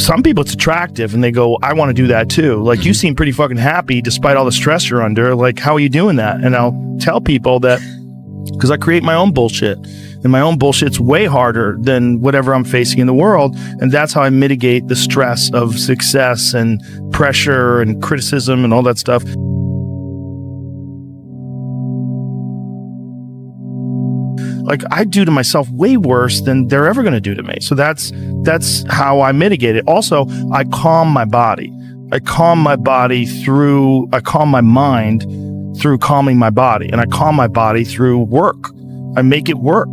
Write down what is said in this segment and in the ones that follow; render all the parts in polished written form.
some people it's attractive and they go, I want to do that too. Like, you seem pretty fucking happy despite all the stress you're under. Like, how are you doing that? And I'll tell people that because I create my own bullshit, and my own bullshit's way harder than whatever I'm facing in the world. And that's how I mitigate the stress of success and pressure and criticism and all that stuff. Like, I do to myself way worse than they're ever going to do to me. So that's how I mitigate it. Also, I calm my body. I calm my mind through calming my body, and I calm my body through work. I make it work,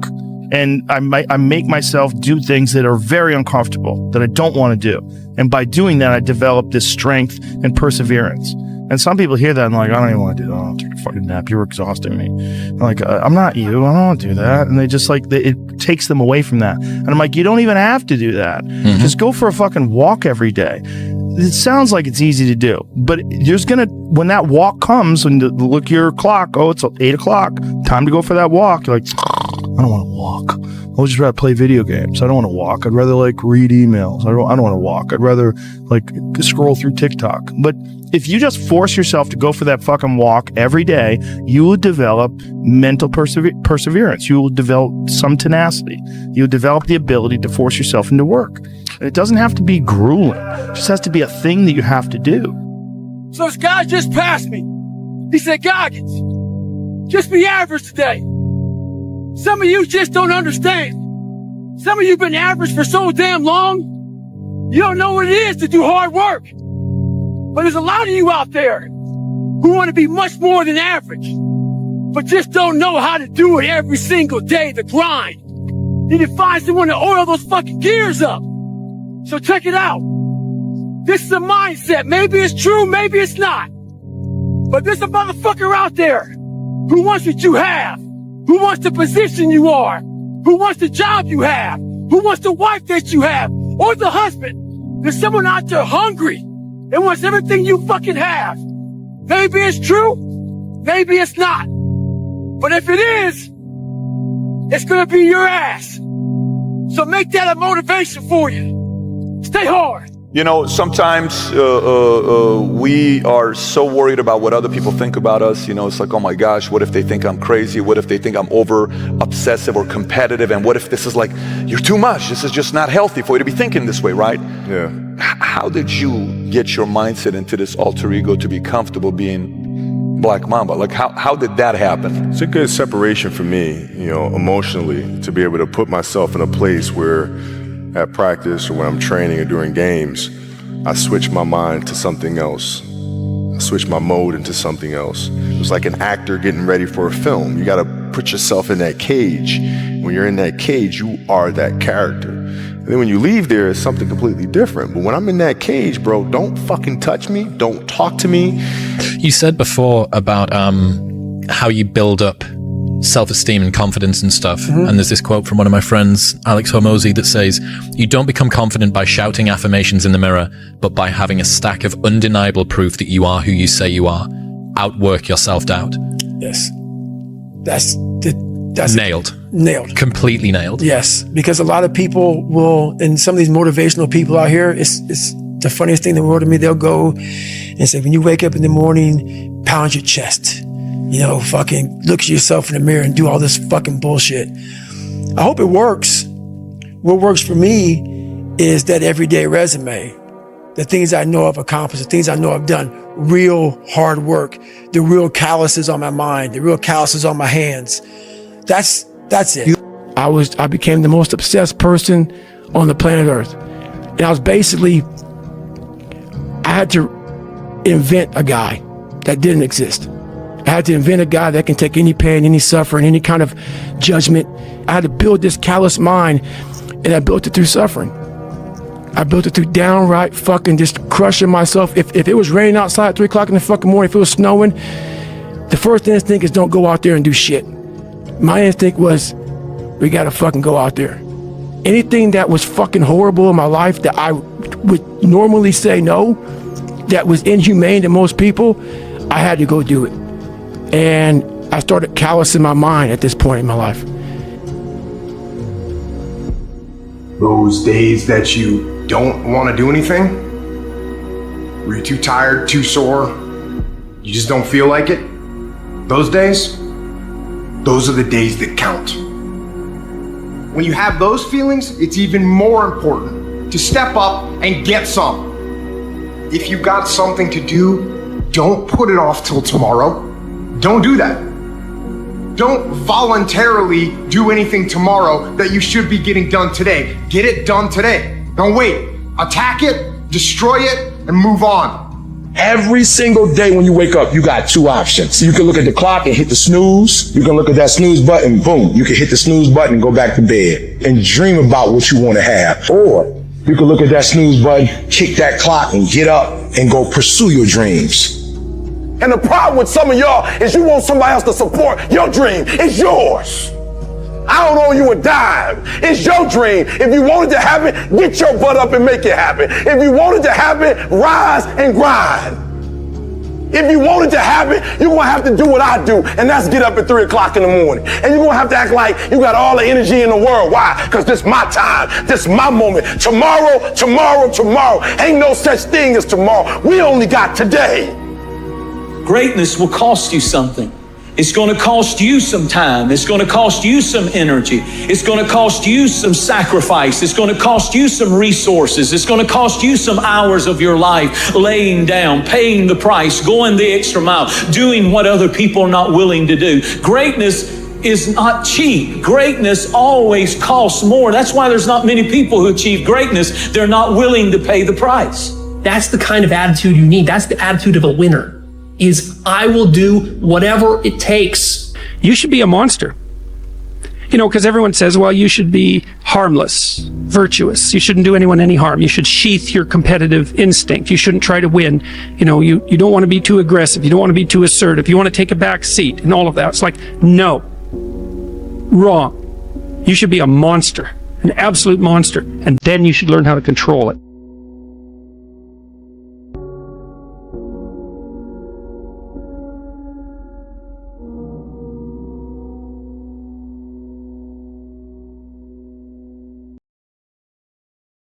and I make myself do things that are very uncomfortable that I don't want to do. And by doing that, I develop this strength and perseverance. And some people hear that and like, I don't even want to do that. I'll take a fucking nap. You're exhausting me. I'm like, I'm not you. I don't want to do that. And they just like, it takes them away from that. And I'm like, you don't even have to do that. Mm-hmm. Just go for a fucking walk every day. It sounds like it's easy to do, but when that walk comes and look at your clock, oh, it's 8 o'clock, time to go for that walk. You're like, I don't want to walk. I'll just rather play video games. I don't want to walk. I'd rather like read emails. I don't want to walk. I'd rather like scroll through TikTok. But if you just force yourself to go for that fucking walk every day, you will develop mental perseverance. You will develop some tenacity. You'll develop the ability to force yourself into work. And it doesn't have to be grueling. It just has to be a thing that you have to do. So this guy just passed me. He said, Goggins, just be average today. Some of you just don't understand. Some of you been average for so damn long, you don't know what it is to do hard work. But there's a lot of you out there who want to be much more than average, but just don't know how to do it every single day, the grind. You need to find someone to oil those fucking gears up. So check it out. This is a mindset. Maybe it's true, maybe it's not. But there's a motherfucker out there who wants what you have, who wants the position you are, who wants the job you have, who wants the wife that you have, or the husband. There's someone out there hungry and wants everything you fucking have. Maybe it's true, maybe it's not. But if it is, it's gonna be your ass. So make that a motivation for you. Stay hard. You know, sometimes we are so worried about what other people think about us. You know, it's like, oh my gosh, what if they think I'm crazy? What if they think I'm over obsessive or competitive? And what if this is like, you're too much? This is just not healthy for you to be thinking this way, right? Yeah. How did you get your mindset into this alter ego to be comfortable being Black Mamba? Like, how did that happen? It's a good separation for me, you know, emotionally, to be able to put myself in a place where at practice or when I'm training or during games, I switch my mind to something else. I switch my mode into something else. It's like an actor getting ready for a film. You gotta put yourself in that cage. When you're in that cage, you are that character. And then when you leave there, it's something completely different. But when I'm in that cage, bro, don't fucking touch me. Don't talk to me. You said before about how you build up self-esteem and confidence and stuff. Mm-hmm. And there's this quote from one of my friends, Alex Hormozy, that says, you don't become confident by shouting affirmations in the mirror, but by having a stack of undeniable proof that you are who you say you are. Outwork your self-doubt. Yes. That's nailed. Nailed. Completely nailed. Yes. Because a lot of people will, and some of these motivational people out here, it's the funniest thing in the world to me. They'll go and say, when you wake up in the morning, pound your chest. You know, fucking look at yourself in the mirror and do all this fucking bullshit. I hope it works. What works for me is that everyday resume. The things I know I've accomplished, the things I know I've done, real hard work, the real calluses on my mind, the real calluses on my hands. That's it. I became the most obsessed person on the planet Earth. And I was basically, I had to invent a guy that didn't exist. I had to invent a guy that can take any pain, any suffering, any kind of judgment. I had to build this callous mind, and I built it through suffering. I built it through downright fucking just crushing myself. If it was raining outside at 3 o'clock in the fucking morning, if it was snowing, the first instinct is don't go out there and do shit. My instinct was, we gotta fucking go out there. Anything that was fucking horrible in my life that I would normally say no, that was inhumane to most people, I had to go do it. And I started callousing my mind at this point in my life. Those days that you don't want to do anything, where you're too tired, too sore, you just don't feel like it, those days, those are the days that count. When you have those feelings, it's even more important to step up and get some. If you got something to do, don't put it off till tomorrow. Don't do that. Don't voluntarily do anything tomorrow that you should be getting done today. Get it done today. Don't wait. Attack it, destroy it, and move on. Every single day when you wake up, you got two options. You can look at the clock and hit the snooze. You can look at that snooze button, boom. You can hit the snooze button and go back to bed and dream about what you want to have. Or you can look at that snooze button, kick that clock, and get up and go pursue your dreams. And the problem with some of y'all is you want somebody else to support your dream. It's yours. I don't owe you a dime. It's your dream. If you want it to happen, get your butt up and make it happen. If you want it to happen, rise and grind. If you want it to happen, you're going to have to do what I do, and that's get up at 3 o'clock in the morning. And you're going to have to act like you got all the energy in the world. Why? Because this is my time. This is my moment. Tomorrow, tomorrow, tomorrow. Ain't no such thing as tomorrow. We only got today. Greatness will cost you something. It's going to cost you some time. It's going to cost you some energy. It's going to cost you some sacrifice. It's going to cost you some resources. It's going to cost you some hours of your life laying down, paying the price, going the extra mile, doing what other people are not willing to do. Greatness is not cheap. Greatness always costs more. That's why there's not many people who achieve greatness. They're not willing to pay the price. That's the kind of attitude you need. That's the attitude of a winner. Is I will do whatever it takes. You should be a monster. You know, because everyone says, well, you should be harmless, virtuous. You shouldn't do anyone any harm. You should sheath your competitive instinct. You shouldn't try to win. You know, you don't want to be too aggressive. You don't want to be too assertive. You want to take a back seat and all of that. It's like, no. Wrong. You should be a monster, an absolute monster. And then you should learn how to control it.